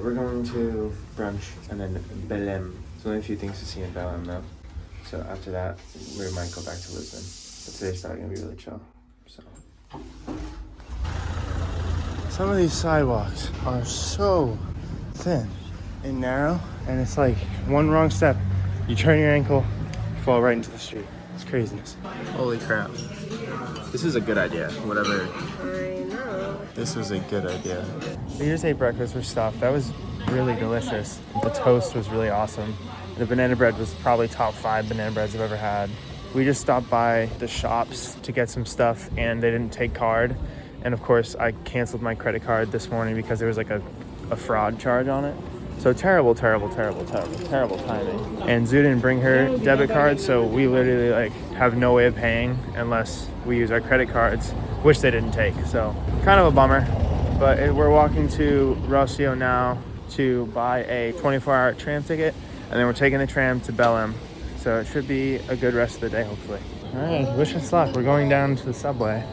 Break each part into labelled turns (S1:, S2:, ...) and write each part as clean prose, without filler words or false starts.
S1: We're going to brunch and then Belém. There's only a few things to see in Belém though. So after that, we might go back to Lisbon. But today's probably gonna be really chill. So. Some of these sidewalks are so thin and narrow, and it's like one wrong step, you turn your ankle, you fall right into the street. It's craziness. Holy crap. This is a good idea, whatever.
S2: I know.
S1: This was a good idea. We just ate breakfast with stuff. That was really delicious. The toast was really awesome. The banana bread was probably top 5 banana breads I've ever had. We just stopped by the shops to get some stuff and they didn't take card. And of course, I canceled my credit card this morning because there was like a fraud charge on it. So terrible timing. And Zu didn't bring her debit card, so we literally like have no way of paying unless we use our credit cards, which they didn't take. So kind of a bummer, but we're walking to Rocio now to buy a 24-hour tram ticket, and then we're taking the tram to Belém. So it should be a good rest of the day, hopefully. All right, wish us luck. We're going down to the subway.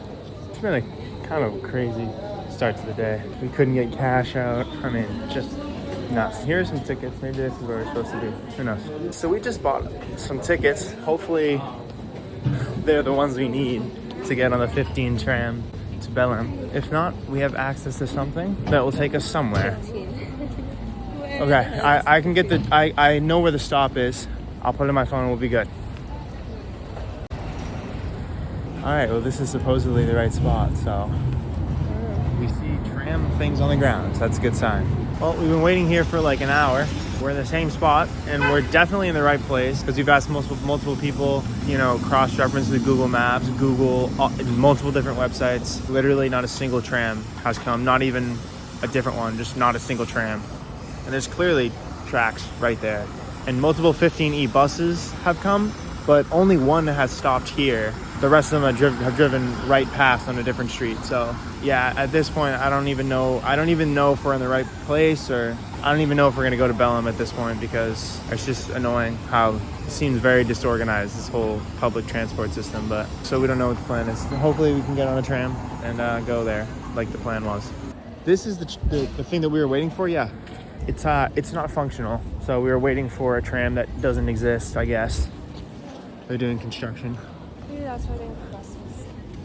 S1: It's been a kind of crazy start to the day. We couldn't get cash out. I mean, just nuts. Here are some tickets. Maybe this is where we're supposed to be. Who knows? So we just bought some tickets. Hopefully they're the ones we need to get on the 15 tram to Belém. If not, we have access to something that will take us somewhere. Okay, I can get I know where the stop is. I'll put it in my phone and we'll be good. All right, well, this is supposedly the right spot, so we see tram things on the ground, so that's a good sign. Well, we've been waiting here for like an hour. We're in the same spot, and we're definitely in the right place because we've asked multiple people, you know, cross-reference with Google Maps, Google, multiple different websites. Literally not a single tram has come, not even a different one, just not a single tram. And there's clearly tracks right there. And multiple 15E buses have come, but only one has stopped here. The rest of them have driven right past on a different street. So yeah, at this point, I don't even know if we're in the right place, or I don't even know if we're gonna go to Belém at this point, because it's just annoying how it seems very disorganized, this whole public transport system. But so we don't know what the plan is. Hopefully we can get on a tram and go there like the plan was. This is the thing that we were waiting for. Yeah, it's not functional. So we were waiting for a tram that doesn't exist, I guess. They're doing construction.
S2: Maybe that's why they have buses.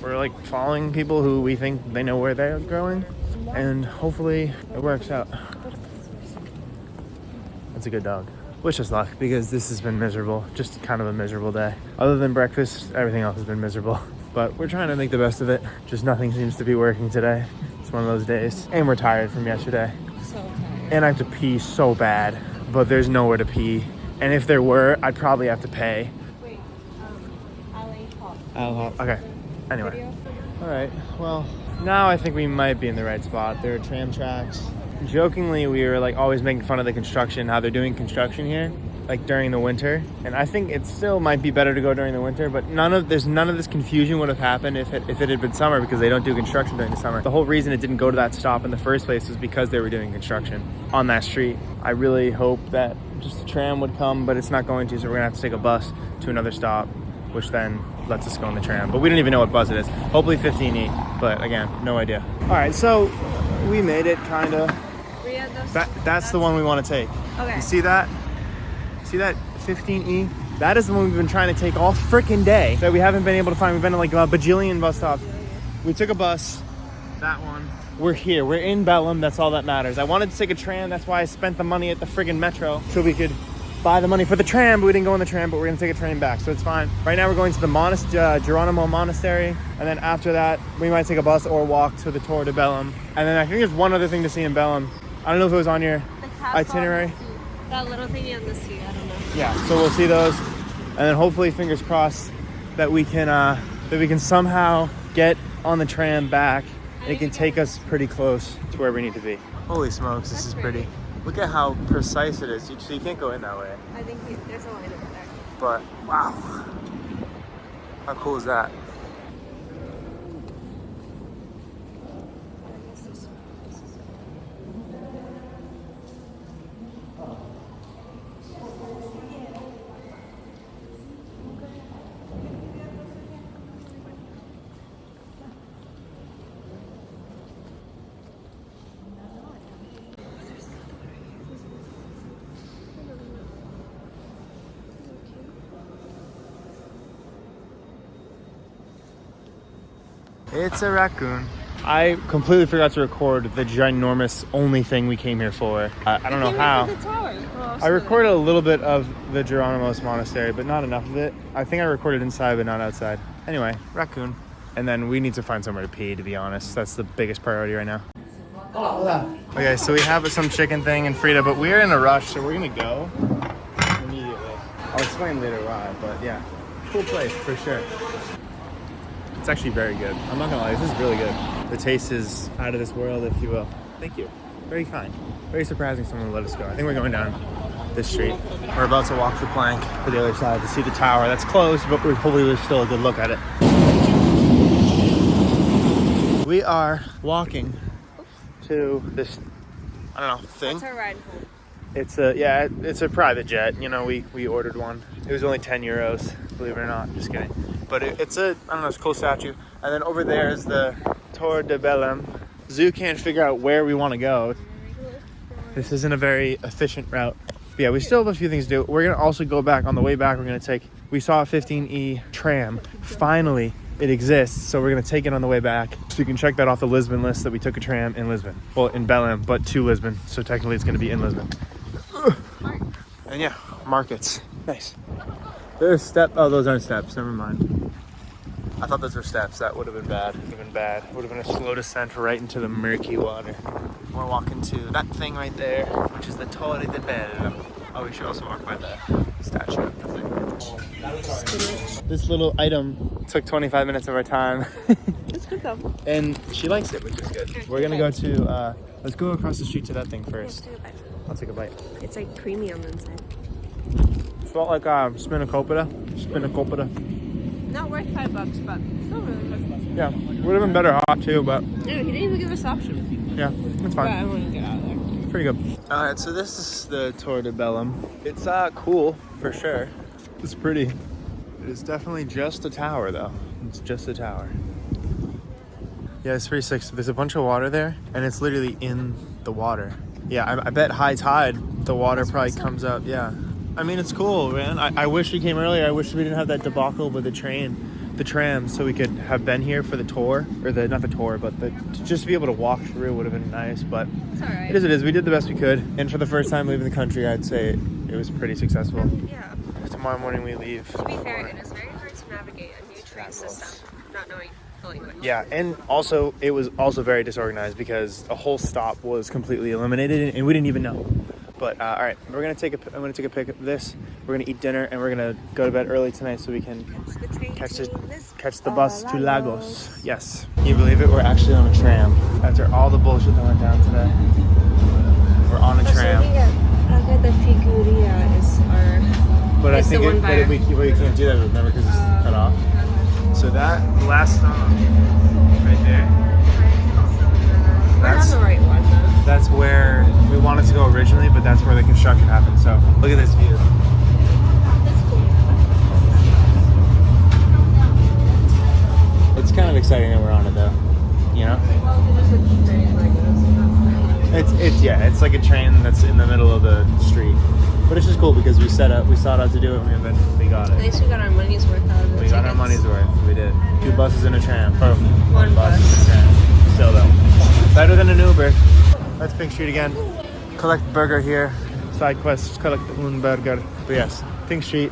S1: We're like following people who we think they know where they're going, and hopefully it works out. That's a good dog. Wish us luck, because this has been miserable. Just kind of a miserable day. Other than breakfast, everything else has been miserable. But we're trying to make the best of it. Just nothing seems to be working today. It's one of those days. And we're tired from yesterday.
S2: So tired.
S1: And I have to pee so bad, but there's nowhere to pee. And if there were, I'd probably have to pay.
S2: Wait, I'll
S1: hop. Okay. Anyway. All right. Well, now I think we might be in the right spot. There are tram tracks. Jokingly, we were like always making fun of the construction, how they're doing construction here, like during the winter. And I think it still might be better to go during the winter, but none of this confusion would have happened if it had been summer, because they don't do construction during the summer. The whole reason it didn't go to that stop in the first place was because they were doing construction on that street. I really hope that just a tram would come, but it's not going to, so we're gonna have to take a bus to another stop, which then lets us go on the tram. But we don't even know what bus it is. Hopefully 15E, but again, no idea. All right, so we made it, kinda. That's the one we want to take.
S2: Okay.
S1: You see that? See that 15E? That is the one we've been trying to take all freaking day that we haven't been able to find. We've been to like a bajillion bus stops. We took a bus, that one. We're here, we're in Belém, that's all that matters. I wanted to take a tram, that's why I spent the money at the friggin' metro, so we could buy the money for the tram, but we didn't go on the tram, but we're gonna take a train back, so it's fine. Right now we're going to the Geronimo Monastery, and then after that, we might take a bus or walk to the Tour de Belém. And then I think there's one other thing to see in Belém. I don't know if it was on your itinerary.
S2: That little thingy on the sea, I don't know.
S1: Yeah, so we'll see those, and then hopefully, fingers crossed, that we can somehow get on the tram back. And it can take us pretty close to where we need to be. Holy smokes, this is pretty. Look at how precise it is. So you can't go in that way.
S2: I think there's a line over there.
S1: But wow, how cool is that? It's a raccoon. I completely forgot to record the ginormous only thing we came here for. I don't know how. I recorded a little bit of the Geronimos Monastery, but not enough of it. I think I recorded inside, but not outside. Anyway, raccoon. And then we need to find somewhere to pee, to be honest. That's the biggest priority right now. Okay, so we have some chicken thing in Frida, but we're in a rush, so we're gonna go immediately. I'll explain later why, but yeah. Cool place, for sure. It's actually very good. I'm not gonna lie, this is really good. The taste is out of this world, if you will. Thank you. Very kind. Very surprising someone would let us go. I think we're going down this street. We're about to walk the plank to the other side to see the tower. That's closed, but we're hopefully still a good look at it. We are walking to this, I don't know, thing.
S2: That's our ride home.
S1: It's a private jet. You know, we ordered one. It was only 10 euros, believe it or not. Just kidding. But it's a, I don't know, it's a cool statue. And then over there is the Torre de Belém. Zu can't figure out where we want to go. This isn't a very efficient route. But yeah, we still have a few things to do. We're going to also go back. On the way back, we're going to take, we saw a 15E tram. Finally, it exists. So we're going to take it on the way back. So you can check that off the Lisbon list that we took a tram in Lisbon. Well, in Belém, but to Lisbon. So technically it's going to be in Lisbon. And yeah, markets. Nice. There's those aren't steps. Never mind. I thought those were steps. That would have been bad. Would have been bad. Would have been a slow descent right into the murky water. We're walking to that thing right there, which is the Torre de Belém. Oh, we should also walk by the statue of the thing. This little item took 25 minutes of our time.
S2: It's good though.
S1: And she likes it, which is good. We're gonna go to, let's go across the street to that thing first. I'll take a bite.
S2: It's like creamy on the inside.
S1: Felt like spinacopita.
S2: Not worth $5, but still really good.
S1: Yeah, would have been better hot too, but
S2: No, he didn't even give us the option.
S1: yeah, it's
S2: But I
S1: fine.
S2: want to get out of there.
S1: It's pretty good. Alright, so this is the Torre de Belém. It's cool, for sure. It's pretty. It is definitely just a tower, though. It's just a tower. Yeah, it's 360. There's a bunch of water there, and it's literally in the water. Yeah, I bet high tide, the water probably comes up. Yeah. I mean, it's cool, man. I wish we came earlier. I wish we didn't have that debacle with the tram, so we could have been here for the tour, or not the tour, but just to be able to walk through would have been nice. But
S2: It's alright.
S1: it is. We did the best we could, and for the first time leaving the country, I'd say it was pretty successful.
S2: Yeah.
S1: Tomorrow morning we leave.
S2: To be fair, it is very hard to navigate a new train system, not knowing the language.
S1: Yeah, and also it was also very disorganized because a whole stop was completely eliminated, and we didn't even know. But all right, I'm gonna take a pic of this. We're gonna eat dinner, and we're gonna go to bed early tonight so we can catch the bus to Lagos. Yes. Can you believe it? We're actually on a tram after all the bullshit that went down today. We're on a tram.
S2: Agua de Figueria is our.
S1: But I
S2: It's the
S1: think
S2: one by-
S1: we can't do that, remember, because it's cut off. So that last stop right there.
S2: We're on the right one though.
S1: That's where we wanted to go originally, but that's where the construction happened. So look at this view.
S2: That's cool.
S1: It's kind of exciting that we're on it, though. You know? It's like a train that's in the middle of the street. But it's just cool because we set out to do it, and we eventually got
S2: At
S1: it.
S2: least we got our money's worth out of it.
S1: We got our money's worth. We did. 2 buses and a tram. Or
S2: One
S1: bus
S2: bus.
S1: and a tram. Still though. Better than an Uber. That's Pink Street again. Collect burger here. Side quest, collect un burger. But yes, Pink Street,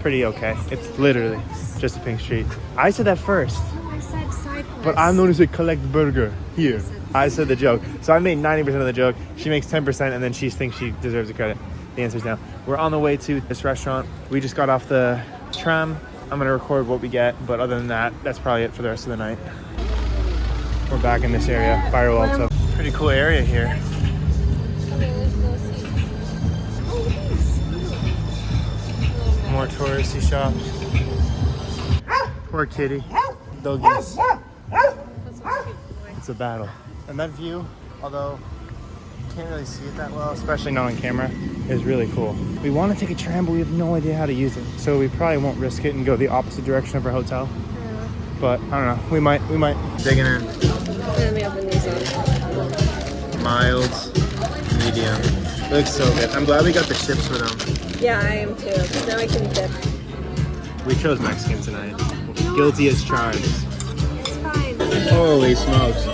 S1: pretty okay. It's literally just a Pink Street. I said that first.
S2: I said side quest.
S1: But I'm known to say collect burger here. I said the joke. So I made 90% of the joke. She makes 10% and then she thinks she deserves the credit. The answer's no. We're on the way to this restaurant. We just got off the tram. I'm gonna record what we get, but other than that, that's probably it for the rest of the night. We're back in this area, Firewall. So pretty cool area here.
S2: Okay, let's go see. Oh, these.
S1: More touristy shops. Poor kitty. Doggies. It's a battle. And that view, although you can't really see it that well, especially not on camera, is really cool. We want to take a tram, but we have no idea how to use it. So we probably won't risk it and go the opposite direction of our hotel. But I don't know. We might. Digging in.
S2: Let me open these up.
S1: Mild, medium. Looks so good. I'm glad we got the chips for them.
S2: Yeah, I am too. 'Cause now I can dip.
S1: We chose Mexican tonight. Guilty as charged.
S2: It's fine.
S1: Holy smokes.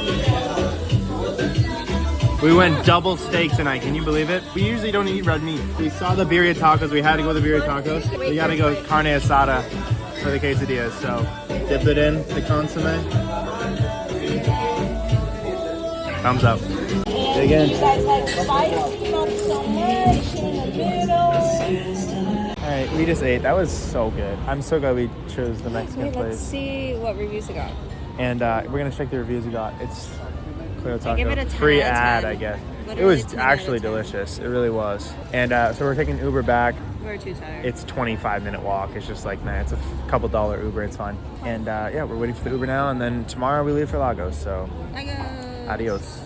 S1: We went double steak tonight, can you believe it? We usually don't eat red meat. We saw the birria tacos, we had to go with the birria tacos. We gotta go carne asada for the quesadillas, so dip it in the consomme. Thumbs up. Again.
S3: You guys like spicy, not so much, in the middle.
S1: Alright, we just ate. That was so good. I'm so glad we chose the Mexican
S2: Wait,
S1: place.
S2: let's see what reviews it got.
S1: And we're gonna check the reviews we got. It's Cleo Taco.
S2: I give it a 10
S1: free
S2: out of
S1: ad,
S2: 10.
S1: I guess.
S2: Literally
S1: It was
S2: 10 out of
S1: actually
S2: 10.
S1: delicious. It really was. And so we're taking Uber back.
S2: We're too tired.
S1: It's 25-minute walk. It's just like, man, it's a couple dollar Uber. It's fine. And yeah, we're waiting for the Uber now. And then tomorrow we leave for Lagos. So
S2: Lagos.
S1: adios.